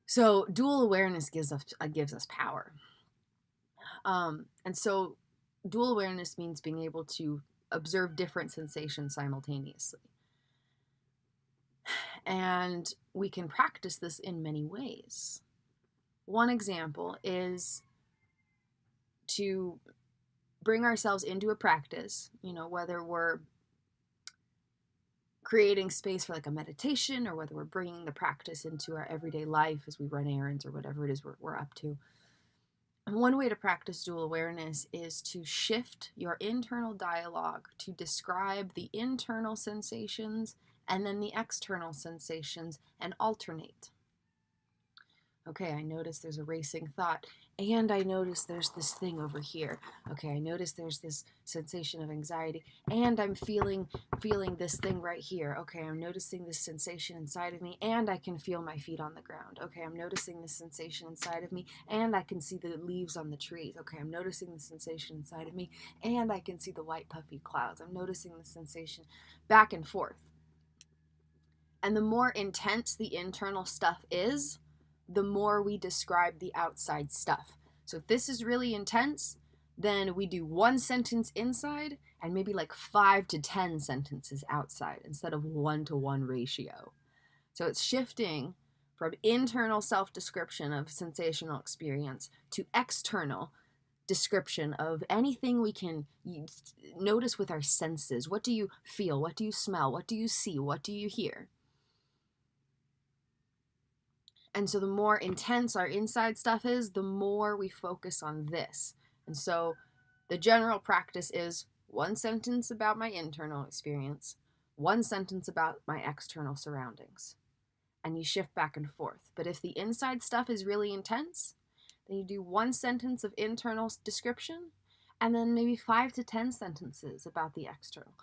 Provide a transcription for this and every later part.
So dual awareness gives us power. And so dual awareness means being able to observe different sensations simultaneously. And we can practice this in many ways. One example is to bring ourselves into a practice, whether we're creating space for like a meditation or whether we're bringing the practice into our everyday life as we run errands or whatever it is we're up to. And one way to practice dual awareness is to shift your internal dialogue to describe the internal sensations and then the external sensations and alternate. Okay, I notice there's a racing thought, and I notice there's this thing over here. Okay, I notice there's this sensation of anxiety, and I'm feeling this thing right here. Okay, I'm noticing this sensation inside of me, and I can feel my feet on the ground. Okay, I'm noticing this sensation inside of me, and I can see the leaves on the trees. Okay, I'm noticing the sensation inside of me, and I can see the white puffy clouds. I'm noticing the sensation back and forth. And the more intense the internal stuff is, the more we describe the outside stuff. So if this is really intense, then we do one sentence inside and maybe like 5 to 10 sentences outside instead of 1-to-1 ratio. So it's shifting from internal self-description of sensational experience to external description of anything we can notice with our senses. What do you feel? What do you smell? What do you see? What do you hear? And so the more intense our inside stuff is, the more we focus on this. And so the general practice is one sentence about my internal experience, one sentence about my external surroundings. And you shift back and forth. But if the inside stuff is really intense, then you do one sentence of internal description and then maybe 5 to 10 sentences about the external.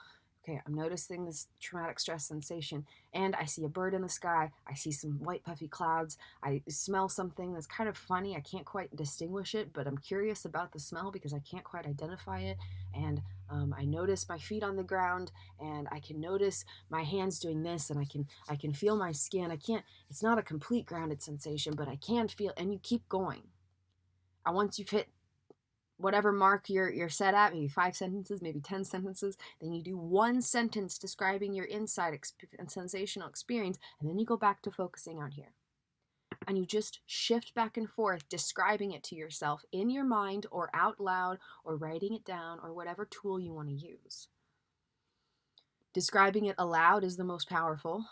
Okay, I'm noticing this traumatic stress sensation, and I see a bird in the sky. I see some white puffy clouds. I smell something that's kind of funny. I can't quite distinguish it, but I'm curious about the smell because I can't quite identify it. And I notice my feet on the ground, and I can notice my hands doing this, and I can feel my skin. It's not a complete grounded sensation, but I can feel, and you keep going. And once you've hit whatever mark you're set at, maybe 5 sentences, maybe 10 sentences, then you do one sentence describing your inside and sensational experience, and then you go back to focusing out here. And you just shift back and forth, describing it to yourself in your mind or out loud or writing it down or whatever tool you want to use. Describing it aloud is the most powerful,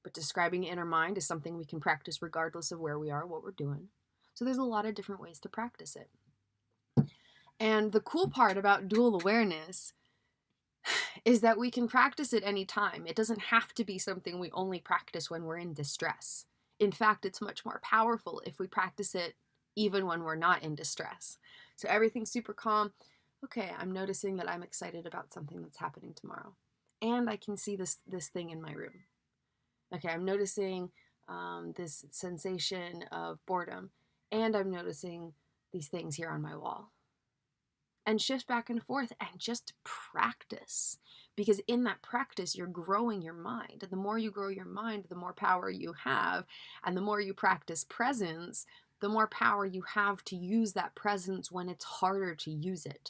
but describing it in our mind is something we can practice regardless of where we are, what we're doing. So there's a lot of different ways to practice it. And the cool part about dual awareness is that we can practice it anytime. It doesn't have to be something we only practice when we're in distress. In fact, it's much more powerful if we practice it even when we're not in distress. So everything's super calm. Okay, I'm noticing that I'm excited about something that's happening tomorrow. And I can see this thing in my room. Okay, I'm noticing this sensation of boredom. And I'm noticing these things here on my wall. And shift back and forth and just practice. Because in that practice, you're growing your mind. The more you grow your mind, the more power you have. And the more you practice presence, the more power you have to use that presence when it's harder to use it.